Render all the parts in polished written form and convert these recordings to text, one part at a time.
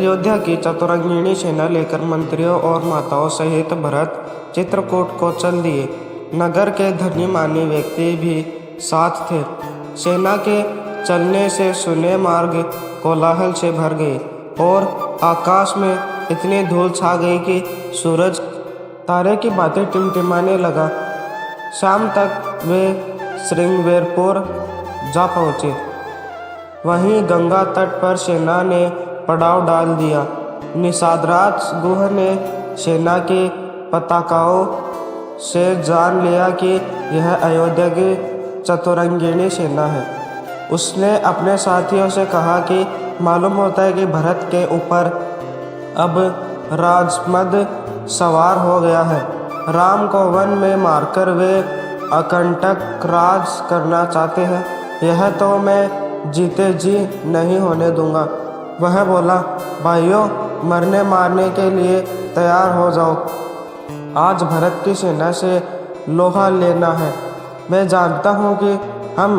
अयोध्या की चतुरंगिणी सेना लेकर मंत्रियों और माताओं सहित भरत चित्रकूट को चल दिए। नगर के धनी मानी व्यक्ति भी साथ थे। सेना के चलने से सुने मार्ग कोलाहल से भर गए और आकाश में इतनी धूल छा गई कि सूरज तारे की बातें टिमटिमाने लगा। शाम तक वे श्रृंगवेरपुर जा पहुँचे। वहीं गंगा तट पर सेना ने पड़ाव डाल दिया। निषादराज गुह ने सेना की पताकाओं से जान लिया कि यह अयोध्या की चतुरंगिणी सेना है। उसने अपने साथियों से कहा कि मालूम होता है कि भरत के ऊपर अब राजमद सवार हो गया है। राम को वन में मारकर वे अकंटक राज करना चाहते हैं। यह तो मैं जीते जी नहीं होने दूंगा। वह बोला, भाइयों, मरने मारने के लिए तैयार हो जाओ। आज भरत की सेना से लोहा लेना है। मैं जानता हूँ कि हम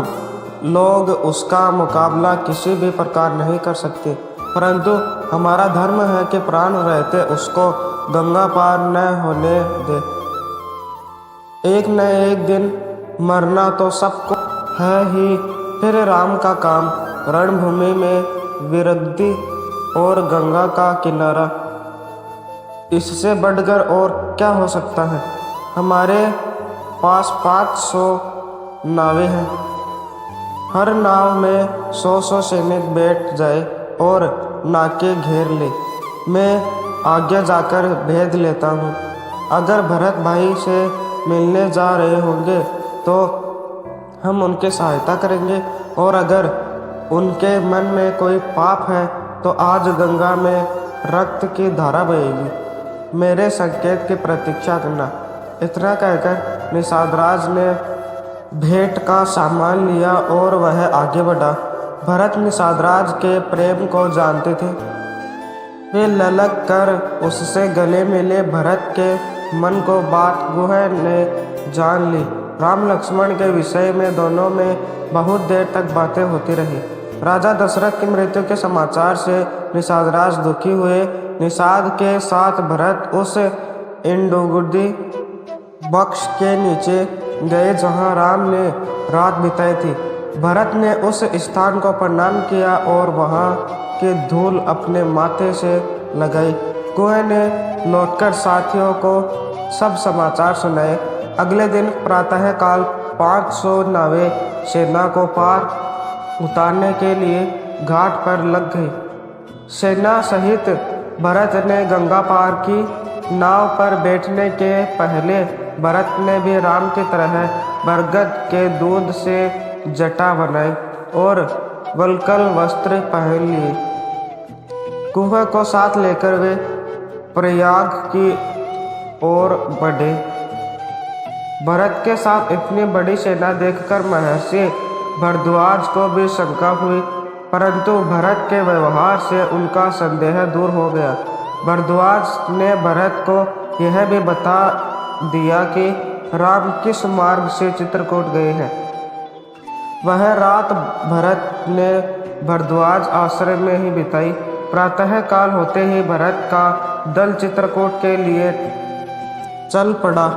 लोग उसका मुकाबला किसी भी प्रकार नहीं कर सकते, परंतु हमारा धर्म है कि प्राण रहते उसको गंगा पार न होने दे। एक न एक दिन मरना तो सबको है ही। फिर राम का काम रणभूमि में विरक्ति और गंगा का किनारा, इससे बढ़कर और क्या हो सकता है। हमारे पास 500 नावें हैं। हर नाव में 100 सैनिक बैठ जाए और नाके घेर ले। मैं आगे जाकर भेद लेता हूँ। अगर भरत भाई से मिलने जा रहे होंगे तो हम उनकी सहायता करेंगे, और अगर उनके मन में कोई पाप है तो आज गंगा में रक्त की धारा बहेगी। मेरे संकेत की प्रतीक्षा करना। इतना कहकर निषादराज ने भेंट का सामान लिया और वह आगे बढ़ा। भरत निषादराज के प्रेम को जानते थे। वे ललक कर उससे गले मिले। भरत के मन को बात गुह ने जान ली। राम लक्ष्मण के विषय में दोनों में बहुत देर तक बातें होती रही। राजा दशरथ की मृत्यु के समाचार से निषादराज दुखी हुए। निषाद के साथ भरत उस इंदुगुडी वृक्ष के नीचे गए जहां राम ने रात बिताई थी। भरत ने उस स्थान को प्रणाम किया और वहां की धूल अपने माथे से लगाई। गुह ने लौटकर साथियों को सब समाचार सुनाए। अगले दिन प्रातःकाल 500 नावें सेना को पार उतारने के लिए घाट पर लग गई। सेना सहित भरत ने गंगा पार की। नाव पर बैठने के पहले भरत ने भी राम की तरह बरगद के दूध से जटा बनाई और वल्कल वस्त्र पहन लिए। गुह को साथ लेकर वे प्रयाग की ओर बढ़े। भरत के साथ इतनी बड़ी सेना देखकर महर्षि भरद्वाज को भी शंका हुई, परंतु भरत के व्यवहार से उनका संदेह दूर हो गया। भरद्वाज ने भरत को यह भी बता दिया कि राम किस मार्ग से चित्रकूट गए हैं। वह रात भरत ने भरद्वाज आश्रम में ही बिताई। प्रातः काल होते ही भरत का दल चित्रकूट के लिए चल पड़ा।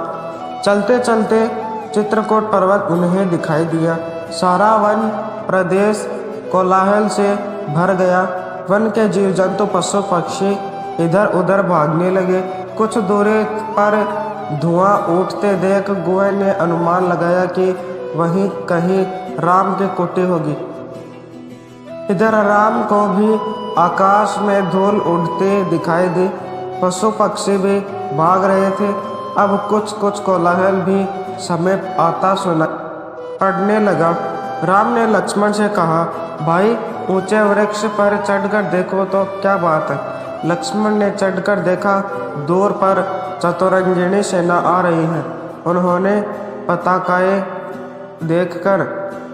चलते चलते चित्रकूट पर्वत उन्हें दिखाई दिया। सारा वन प्रदेश कोलाहल से भर गया। वन के जीव जंतु पशु पक्षी इधर उधर भागने लगे। कुछ दूरी पर धुआं उठते देख गुह ने अनुमान लगाया कि वहीं कहीं राम की कुटी होगी। इधर राम को भी आकाश में धूल उड़ते दिखाई दी। पशु पक्षी भी भाग रहे थे। अब कुछ कुछ कोलाहल भी समीप आता सुना पड़ने लगा। राम ने लक्ष्मण से कहा, भाई, ऊंचे वृक्ष पर चढ़कर देखो तो क्या बात है। लक्ष्मण ने चढ़कर देखा, दूर पर चतुरंगिणी सेना आ रही है। उन्होंने पताकाएं देखकर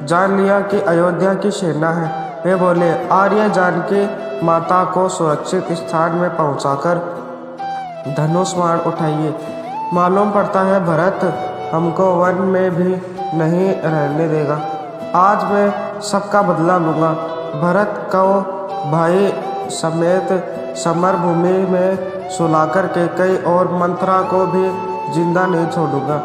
जान लिया कि अयोध्या की सेना है। वे बोले, आर्य जानकी माता को सुरक्षित स्थान में पहुंचाकर धनुष बाण उठाइए। मालूम पड़ता है भरत हमको वन में भी नहीं रहने देगा। आज मैं सबका बदला लूँगा। भरत को भाई समेत समर भूमि में सुलाकर कैकई और मंत्रा को भी जिंदा नहीं छोड़ूंगा।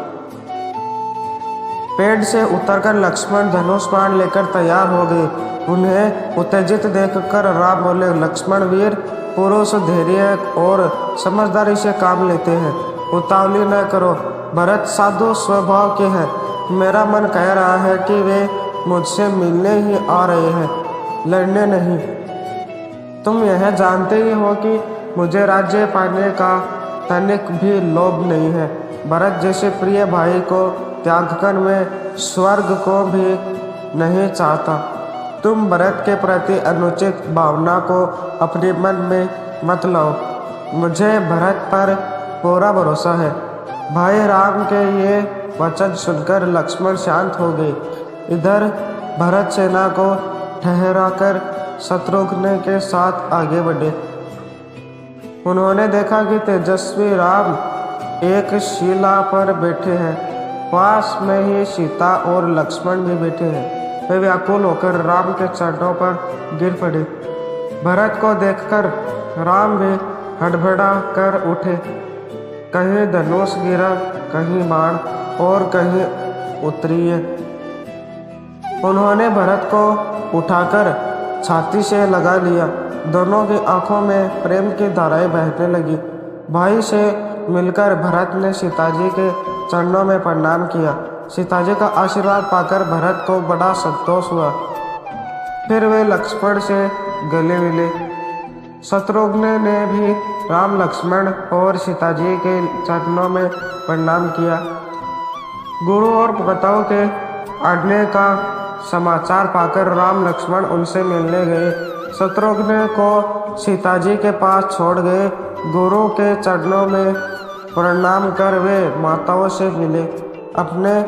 पेड़ से उतरकर लक्ष्मण धनुष बाण लेकर तैयार हो गए। उन्हें उत्तेजित देखकर राम बोले, लक्ष्मण वीर पुरुष धैर्य और समझदारी से काम लेते हैं, उतावली न करो। भरत साधु स्वभाव के हैं। मेरा मन कह रहा है कि वे मुझसे मिलने ही आ रहे हैं, लड़ने नहीं। तुम यह जानते ही हो कि मुझे राज्य पाने का तनिक भी लोभ नहीं है। भरत जैसे प्रिय भाई को त्यागकर मैं स्वर्ग को भी नहीं चाहता। तुम भरत के प्रति अनुचित भावना को अपने मन में मत लाओ। मुझे भरत पर पूरा भरोसा है। भाई राम के ये वचन सुनकर लक्ष्मण शांत हो गए। इधर भरत सेना को ठहराकर शत्रुघ्न के साथ आगे बढ़े। उन्होंने देखा कि तेजस्वी राम एक शिला पर बैठे हैं। पास में ही सीता और लक्ष्मण भी बैठे हैं। वे व्याकुल होकर राम के चरणों पर गिर पड़े। भरत को देखकर राम भी हड़बड़ा कर उठे। कहीं धनुष गिरा, कहीं बाण और कहीं उतरी। उन्होंने भरत को उठाकर छाती से लगा लिया। दोनों की आंखों में प्रेम की धाराएं बहने लगी। भाई से मिलकर भरत ने सीताजी के चरणों में प्रणाम किया। सीताजी का आशीर्वाद पाकर भरत को बड़ा संतोष हुआ। फिर वे लक्ष्मण से गले मिले। शत्रुघ्न ने भी राम, लक्ष्मण और सीताजी के चरणों में प्रणाम किया। गुरु और भक्तों के आने का समाचार पाकर राम लक्ष्मण उनसे मिलने गए। शत्रुघ्न को सीताजी के पास छोड़ गए। गुरु के चरणों में प्रणाम कर वे माताओं से मिले। अपने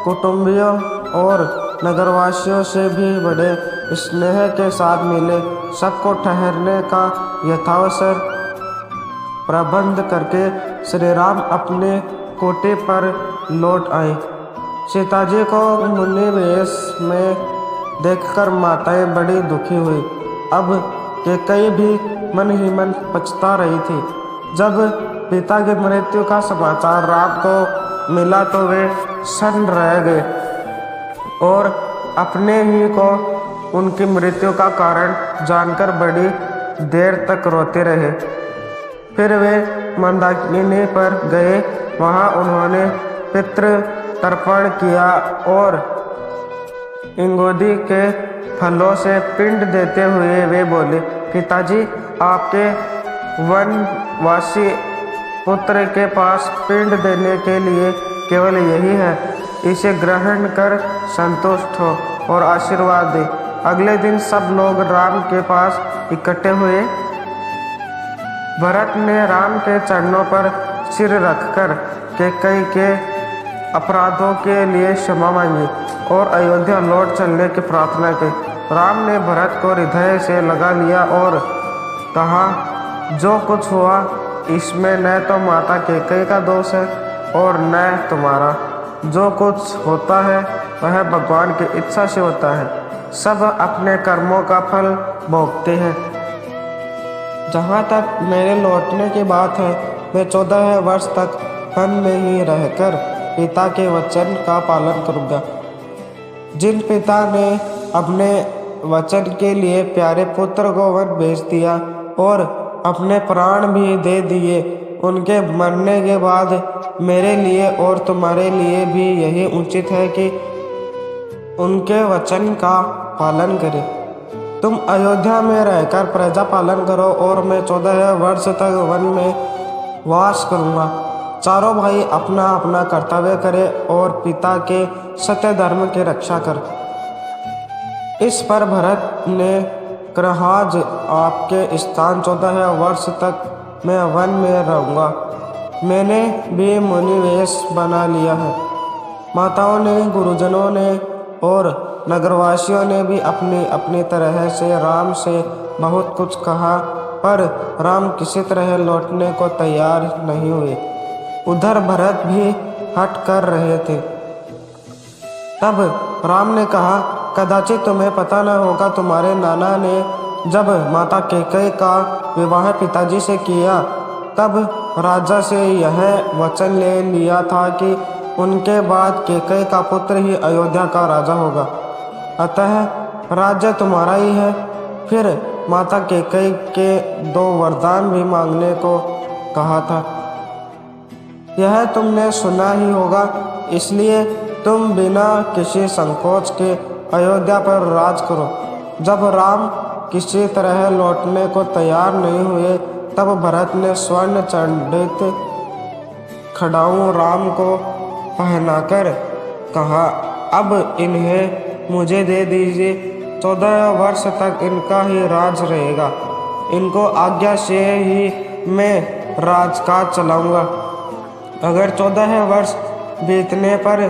कुटुंबियों और नगरवासियों से भी बड़े स्नेह के साथ मिले। सबको ठहरने का यथावसर प्रबंध करके श्री राम अपने कोटे पर लौट आए। सीताजी को मुनि वेश में देखकर माताएं बड़ी दुखी हुई। अब कैकई भी मन ही मन पछता रही थी। जब पिता की मृत्यु का समाचार राम को मिला तो वे सन्न रह गए और अपने ही को उनकी मृत्यु का कारण जानकर बड़ी देर तक रोते रहे। फिर वे मंदाकिनी पर गए। वहां उन्होंने पितृ तर्पण किया और इंगोदी के फलों से पिंड देते हुए वे बोले, पिताजी आपके वनवासी पुत्र के पास पिंड देने के लिए केवल यही है। इसे ग्रहण कर संतुष्ट हो और आशीर्वाद दे। अगले दिन सब लोग राम के पास इकट्ठे हुए। भरत ने राम के चरणों पर सिर रखकर कैकई के अपराधों के लिए क्षमा मांगी और अयोध्या लौट चलने की प्रार्थना की। राम ने भरत को हृदय से लगा लिया और कहा, जो कुछ हुआ इसमें न तो माता कैकई का दोष है और न तुम्हारा। जो कुछ होता है वह भगवान की इच्छा से होता है। सब अपने कर्मों का फल भोगते हैं। जहाँ तक मेरे लौटने की बात है, मैं 14 वर्ष तक वन में ही रहकर पिता के वचन का पालन करूँगा। जिन पिता ने अपने वचन के लिए प्यारे पुत्र को वन भेज दिया और अपने प्राण भी दे दिए, उनके मरने के बाद मेरे लिए और तुम्हारे लिए भी यही उचित है कि उनके वचन का पालन करें। तुम अयोध्या में रहकर प्रजा पालन करो और मैं 14 वर्ष तक वन में वास करूँगा। चारों भाई अपना अपना कर्तव्य करें और पिता के सत्य धर्म की रक्षा कर। इस पर भरत ने कहा, आपके स्थान 14 वर्ष तक मैं वन में रहूँगा। मैंने भी मुनि वेश बना लिया है। माताओं ने, गुरुजनों ने और नगरवासियों ने भी अपनी अपनी तरह से राम से बहुत कुछ कहा, पर राम किसी तरह लौटने को तैयार नहीं हुए। उधर भरत भी हट कर रहे थे। तब राम ने कहा, कदाचित तुम्हें पता न होगा, तुम्हारे नाना ने जब माता कैकेयी का विवाह पिताजी से किया तब राजा से यह वचन ले लिया था कि उनके बाद कैकेयी का पुत्र ही अयोध्या का राजा होगा, अतः राज्य तुम्हारा ही है। फिर माता कैकेयी के 2 वरदान भी मांगने को कहा था। यह तुमने सुना ही होगा, इसलिए तुम बिना किसी संकोच के अयोध्या पर राज करो। जब राम किसी तरह लौटने को तैयार नहीं हुए तब भरत ने स्वर्ण चंडित खड़ाऊं राम को पहनाकर कहा, अब इन्हें मुझे दे दीजिए। 14 वर्ष तक इनका ही राज रहेगा। इनको आज्ञा से ही मैं राजकाज चलाऊंगा। अगर 14 वर्ष बीतने पर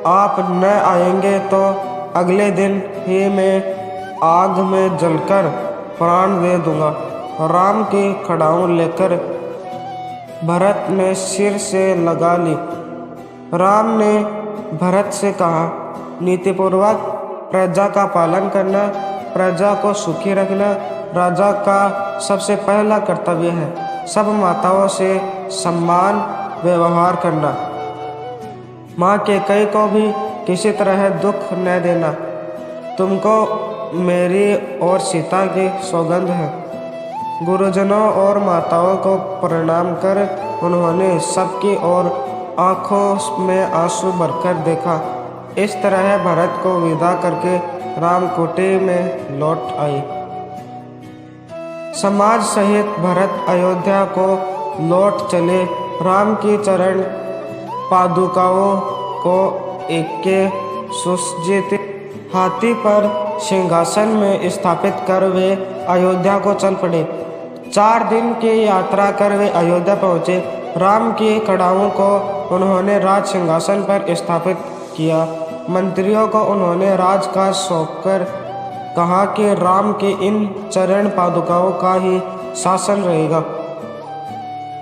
आप न आएंगे तो अगले दिन ही मैं आग में जलकर प्राण दे दूंगा। राम की खड़ाऊं लेकर भरत ने सिर से लगा ली। राम ने भरत से कहा, नीतिपूर्वक प्रजा का पालन करना, प्रजा को सुखी रखना राजा का सबसे पहला कर्तव्य है। सब माताओं से सम्मान व्यवहार करना। माँ कैकेयी को भी किसी तरह दुख न देना। तुमको मेरी और सीता की सौगंध है। गुरुजनों और माताओं को प्रणाम कर उन्होंने सबकी ओर आंखों में आंसू भरकर देखा। इस तरह भरत को विदा करके रामकुटी में लौट आई। समाज सहित भरत अयोध्या को लौट चले। राम की चरण पादुकाओं को एक सुसज्जित हाथी पर सिंहासन में स्थापित कर वे अयोध्या को चल पड़े। 4 दिन की यात्रा कर वे अयोध्या पहुँचे। राम की खड़ाऊं को उन्होंने राज सिंहासन पर स्थापित किया। मंत्रियों को उन्होंने राजकाज सौंपकर कहा कि राम की इन चरण पादुकाओं का ही शासन रहेगा।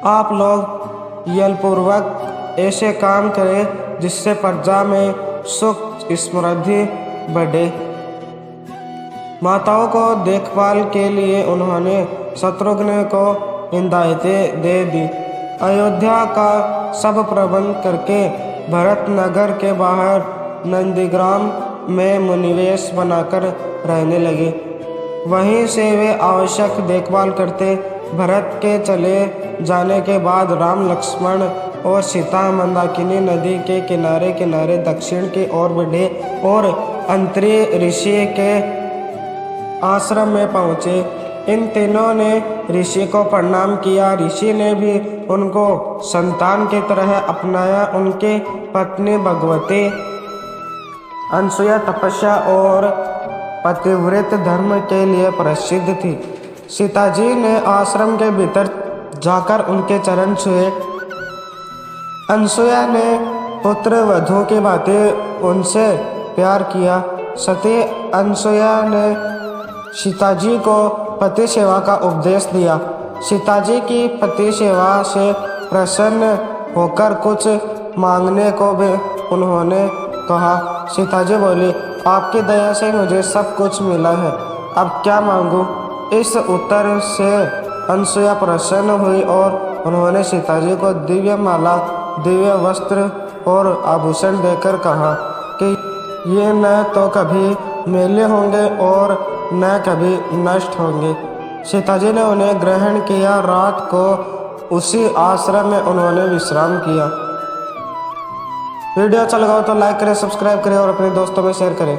आप लोग यलपूर्वक ऐसे काम करें जिससे प्रजा में सुख समृद्धि बढ़े। माताओं को देखभाल के लिए उन्होंने शत्रुघ्न को हिदायतें दे दी। अयोध्या का सब प्रबंध करके भरत नगर के बाहर नंदीग्राम में मुनिवेश बनाकर रहने लगे। वहीं से वे आवश्यक देखभाल करते। भरत के चले जाने के बाद राम, लक्ष्मण और सीता मंदाकिनी नदी के किनारे किनारे दक्षिण की ओर बढ़े और अंतरी ऋषि के आश्रम में पहुँचे। इन तीनों ने ऋषि को प्रणाम किया। ऋषि ने भी उनको संतान की तरह अपनाया। उनकी पत्नी भगवती अनसुया तपस्या और पतिव्रत धर्म के लिए प्रसिद्ध थी। सीता जी ने आश्रम के भीतर जाकर उनके चरण छुए। अनसुया ने पुत्र वधू की बातें उनसे प्यार किया। सती अनसुया ने सीता जी को पति सेवा का उपदेश दिया। सीता जी की पति सेवा से प्रसन्न होकर कुछ मांगने को भी उन्होंने कहा। सीता जी बोली, आपकी दया से मुझे सब कुछ मिला है, अब क्या मांगूं? इस उत्तर से अनसुया प्रसन्न हुई और उन्होंने सीता जी को दिव्य माला, दिव्य वस्त्र और आभूषण देकर कहा कि ये न तो कभी मेले होंगे और न कभी नष्ट होंगे। सीता जी ने उन्हें ग्रहण किया। रात को उसी आश्रम में उन्होंने विश्राम किया। वीडियो अच्छा लगा हो तो लाइक करें, सब्सक्राइब करें और अपने दोस्तों में शेयर करें।